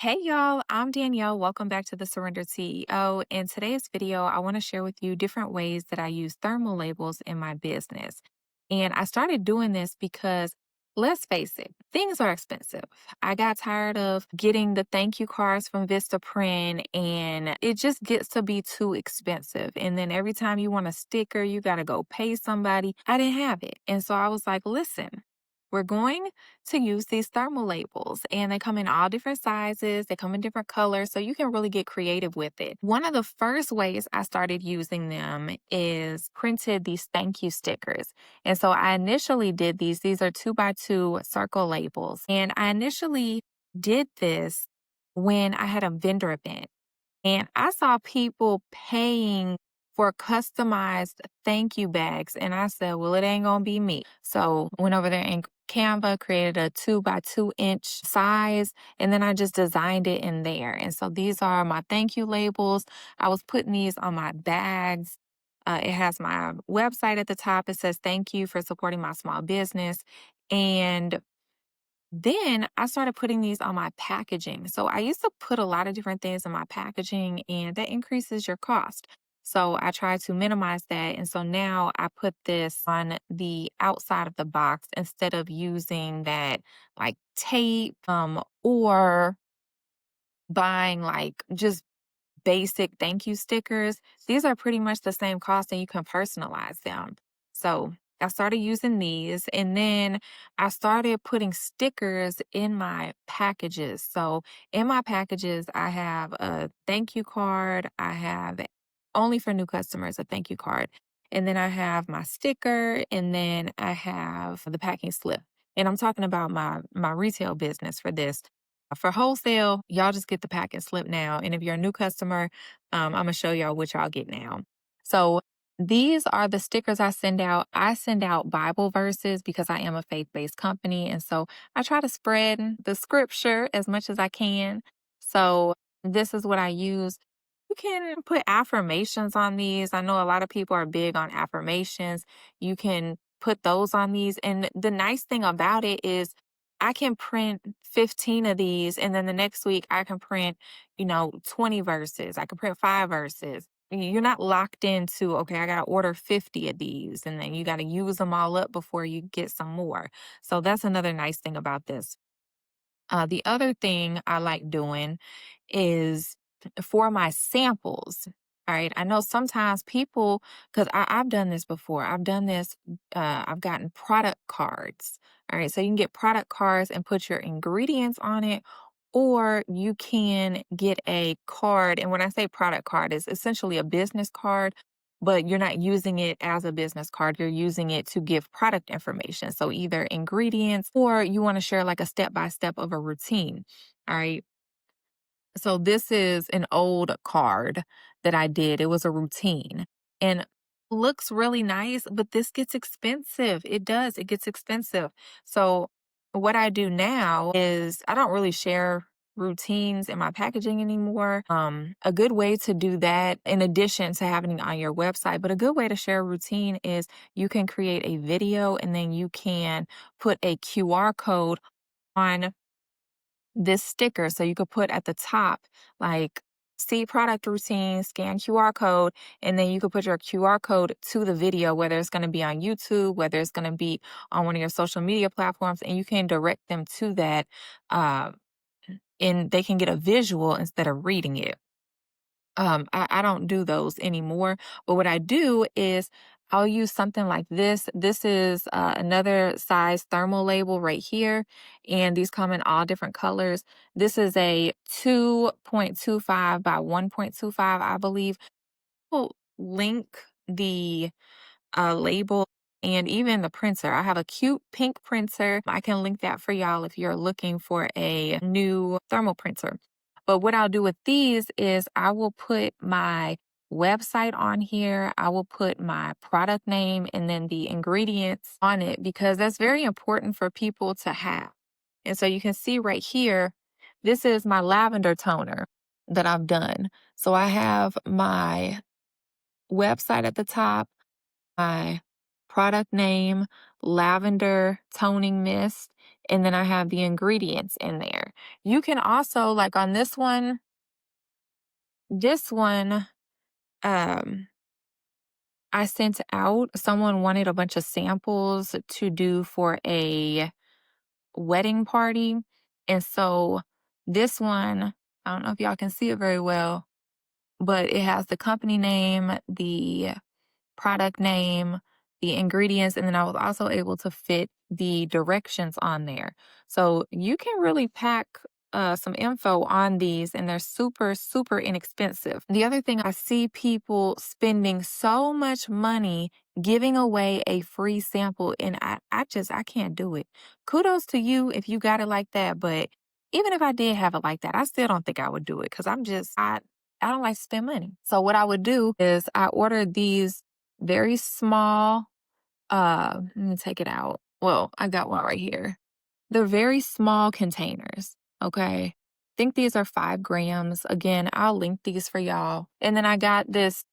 Hey y'all, I'm Danielle. Welcome back to the Surrendered CEO. In today's video, I want to share with you different ways that I use thermal labels in my business. And I started doing this because let's face it, things are expensive. I got tired of getting the thank you cards from Vistaprint and it just gets to be too expensive. And then every time you want a sticker, you got to go pay somebody. I didn't have it. And so I was like, listen, we're going to use these thermal labels and they come in all different sizes, they come in different colors, so you can really get creative with it. One of the first ways I started using them is printed these thank you stickers. And so I initially did these are 2x2 circle labels. And I initially did this when I had a vendor event. And I saw people paying for customized thank you bags. And I said, well, it ain't going to be me. So went over there and Canva created a 2x2 inch size. And then I just designed it in there. And so these are my thank you labels. I was putting these on my bags. It has my website at the top. It says, thank you for supporting my small business. And then I started putting these on my packaging. So I used to put a lot of different things in my packaging, and that increases your cost. So I try to minimize that. And so now I put this on the outside of the box instead of using that like tape or buying like just basic thank you stickers. These are pretty much the same cost and you can personalize them. So I started using these and then I started putting stickers in my packages. So in my packages, I have a thank you card. I have only for new customers a thank you card. And then I have my sticker and then I have the packing slip. And I'm talking about my retail business for this. For wholesale, y'all just get the pack and slip now. And if you're a new customer, I'm going to show y'all what y'all get now. So these are the stickers I send out. I send out Bible verses because I am a faith based company. And so I try to spread the scripture as much as I can. So this is what I use. You can put affirmations on these. I know a lot of people are big on affirmations. You can put those on these. And the nice thing about it is I can print 15 of these and then the next week I can print, 20 verses. I can print 5 verses. You're not locked into, okay, I got to order 50 of these and then you got to use them all up before you get some more. So that's another nice thing about this. The other thing I like doing is for my samples. All right. I know sometimes people, because I've done this before, I've done this, I've gotten product cards. All right. So you can get product cards and put your ingredients on it, or you can get a card. And when I say product card, it's essentially a business card, but you're not using it as a business card. You're using it to give product information. So either ingredients or you want to share like a step by step of a routine. All right. So this is an old card that I did. It was a routine and looks really nice, but this gets expensive. It does. It gets expensive. So what I do now is I don't really share routines in my packaging anymore. A good way to do that in addition to having it on your website, but a good way to share a routine is you can create a video and then you can put a QR code on this sticker. So you could put at the top, like, see product routine, scan QR code, and then you could put your QR code to the video, whether it's going to be on YouTube, whether it's going to be on one of your social media platforms, and you can direct them to that. Uh, and they can get a visual instead of reading it. I don't do those anymore. But what I do is I'll use something like this. This is another size thermal label right here. And these come in all different colors. This is a 2.25 by 1.25, I believe. We'll link the label and even the printer. I have a cute pink printer. I can link that for y'all if you're looking for a new thermal printer. But what I'll do with these is I will put my website on here. I will put my product name and then the ingredients on it because that's very important for people to have. And so you can see right here, this is my lavender toner that I've done. So I have my website at the top, my product name, lavender toning mist, and then I have the ingredients in there. You can also, like on this one, um, I sent out, someone wanted a bunch of samples to do for a wedding party. And so this one, I don't know if y'all can see it very well, but it has the company name, the product name, the ingredients, and then I was also able to fit the directions on there. So you can really pack some info on these, and they're super, super inexpensive. The other thing, I see people spending so much money giving away a free sample, and I can't do it. Kudos to you if you got it like that, but even if I did have it like that, I still don't think I would do it because I don't like to spend money. So what I would do is I ordered these very small, let me take it out. Well, I got one right here. They're very small containers. Okay. Think these are 5 grams. Again, I'll link these for y'all. And then I got this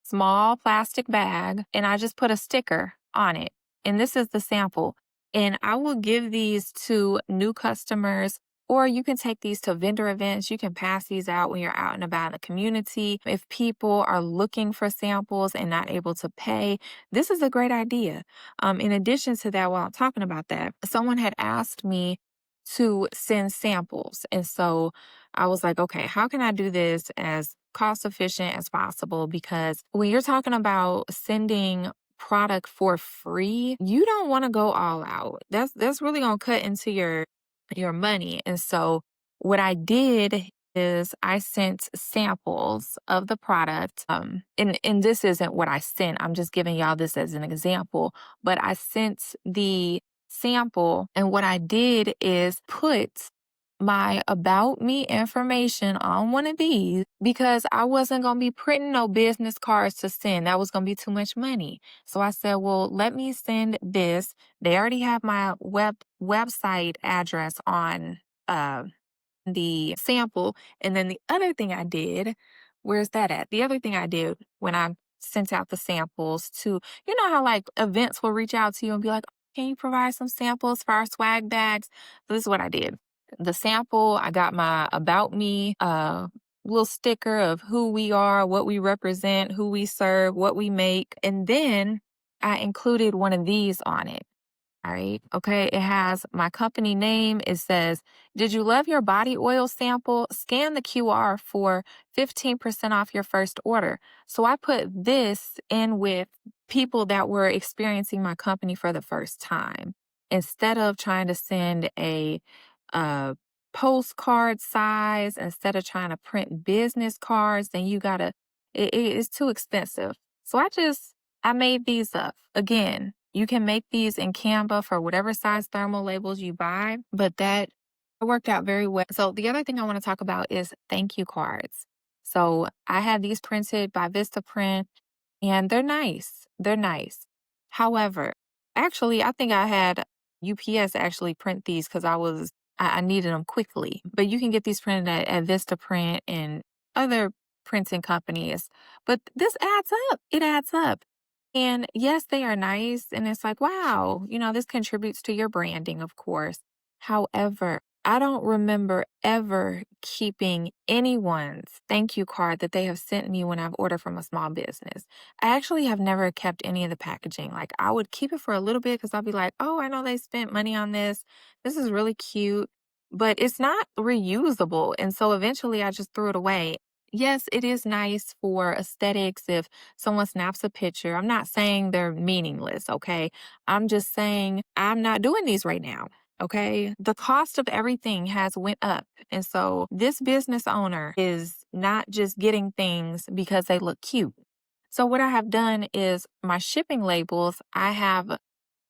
small plastic bag and I just put a sticker on it. And this is the sample. And I will give these to new customers, or you can take these to vendor events. You can pass these out when you're out and about in the community. If people are looking for samples and not able to pay, this is a great idea. In addition to that, while I'm talking about that, someone had asked me to send samples. And so I was like, okay, how can I do this as cost efficient as possible? Because when you're talking about sending product for free, you don't want to go all out. That's really gonna cut into your money. And so what I did is I sent samples of the product. And this isn't what I sent. I'm just giving y'all this as an example. But I sent the sample, and what I did is put my about me information on one of these because I wasn't going to be printing no business cards to send. That was going to be too much money. So I said, well, let me send this. They already have my website address on the sample. And then the other thing I did, where's that at? The other thing I did when I sent out the samples to, you know how like events will reach out to you and be like, can you provide some samples for our swag bags? So this is what I did. The sample, I got my about me little sticker of who we are, what we represent, who we serve, what we make. And then I included one of these on it. All right. Okay. It has my company name. It says, did you love your body oil sample? Scan the QR for 15% off your first order. So I put this in with people that were experiencing my company for the first time. Instead of trying to send a uh, postcard size, instead of trying to print business cards, then you gotta, it's too expensive. So I made these up. Again, you can make these in Canva for whatever size thermal labels you buy, but that worked out very well. So the other thing I want to talk about is thank you cards. So I had these printed by Vistaprint, and they're nice. They're nice. However, actually, I think I had UPS actually print these because I needed them quickly. But you can get these printed at Vistaprint and other printing companies. But this adds up. It adds up. And yes, they are nice. And it's like, wow, this contributes to your branding, of course. However, I don't remember ever keeping anyone's thank you card that they have sent me when I've ordered from a small business. I actually have never kept any of the packaging. Like I would keep it for a little bit because I'll be like, oh, I know they spent money on this. This is really cute, but it's not reusable. And so eventually I just threw it away. Yes, it is nice for aesthetics if someone snaps a picture. I'm not saying they're meaningless, okay? I'm just saying I'm not doing these right now. Okay. The cost of everything has went up. And so this business owner is not just getting things because they look cute. So what I have done is my shipping labels, I have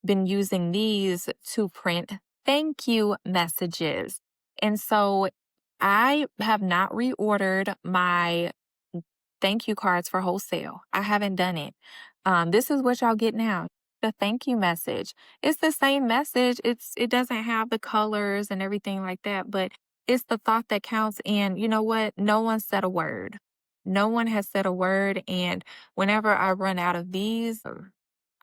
been using these to print thank you messages. And so I have not reordered my thank you cards for wholesale. I haven't done it. This is what y'all get now. The thank you message. It's the same message. It doesn't have the colors and everything like that, but it's the thought that counts. And you know what? No one said a word. No one has said a word. And whenever I run out of these,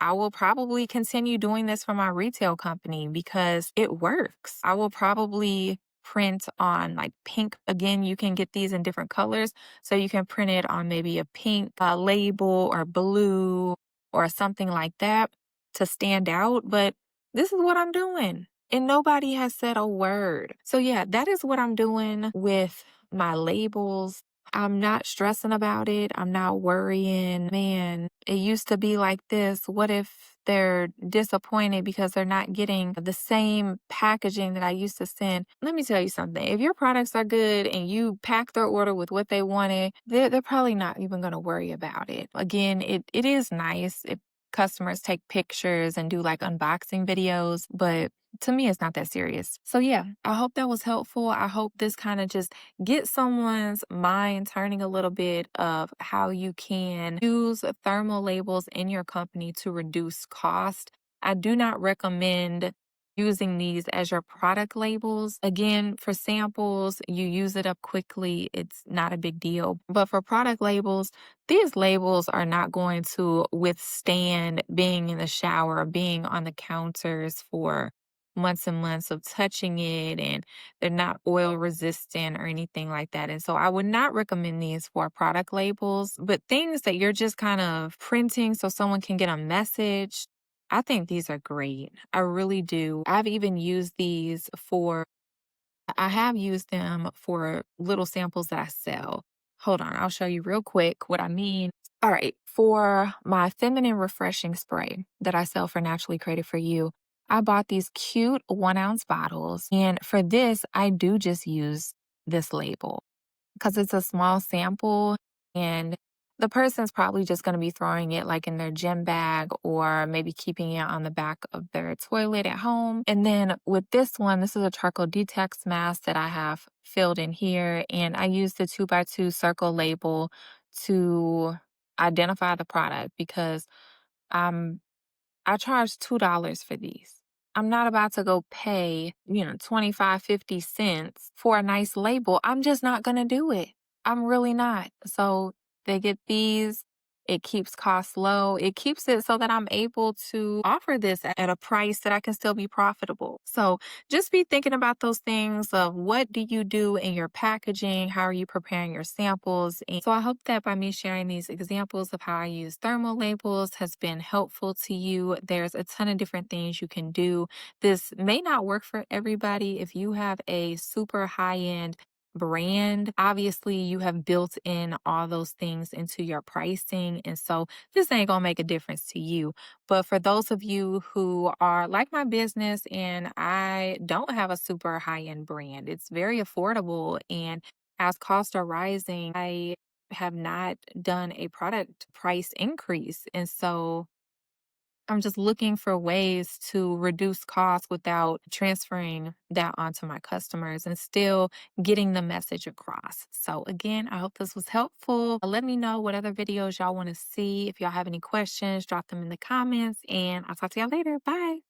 I will probably continue doing this for my retail company because it works. I will probably print on like pink. Again, you can get these in different colors. So you can print it on maybe a pink label or blue or something like that to stand out. But this is what I'm doing. And nobody has said a word. So, yeah, that is what I'm doing with my labels. I'm not stressing about it. I'm not worrying. Man, it used to be like this. What if they're disappointed because they're not getting the same packaging that I used to send? Let me tell you something. If your products are good and you pack their order with what they wanted, they're probably not even going to worry about it. Again, it is nice if customers take pictures and do like unboxing videos, but to me, it's not that serious. So, yeah, I hope that was helpful. I hope this kind of just get someone's mind turning a little bit of how you can use thermal labels in your company to reduce cost. I do not recommend using these as your product labels. Again, for samples, you use it up quickly. It's not a big deal. But for product labels, these labels are not going to withstand being in the shower, being on the counters for months and months of touching it, and they're not oil resistant or anything like that. And so I would not recommend these for product labels, but things that you're just kind of printing so someone can get a message. I think these are great. I really do. I have used them for little samples that I sell. Hold on, I'll show you real quick what I mean. All right, for my feminine refreshing spray that I sell for Naturally Created for You, I bought these cute 1 ounce bottles. And for this, I do just use this label because it's a small sample and the person's probably just going to be throwing it like in their gym bag or maybe keeping it on the back of their toilet at home. And then with this one, this is a charcoal detox mask that I have filled in here. And I use the 2x2 circle label to identify the product because I'm I charge $2 for these. I'm not about to go pay, 25, 50 cents for a nice label. I'm just not going to do it. I'm really not. So they get these. It keeps costs low. It keeps it so that I'm able to offer this at a price that I can still be profitable. So just be thinking about those things of what do you do in your packaging? How are you preparing your samples? And so I hope that by me sharing these examples of how I use thermal labels has been helpful to you. There's a ton of different things you can do. This may not work for everybody. If you have a super high end brand, obviously you have built in all those things into your pricing. And so this ain't gonna make a difference to you. But for those of you who are like my business and I don't have a super high end brand, it's very affordable. And as costs are rising, I have not done a product price increase. And so I'm just looking for ways to reduce costs without transferring that onto my customers and still getting the message across. So, again, I hope this was helpful. Let me know what other videos y'all want to see. If y'all have any questions, drop them in the comments, and I'll talk to y'all later. Bye.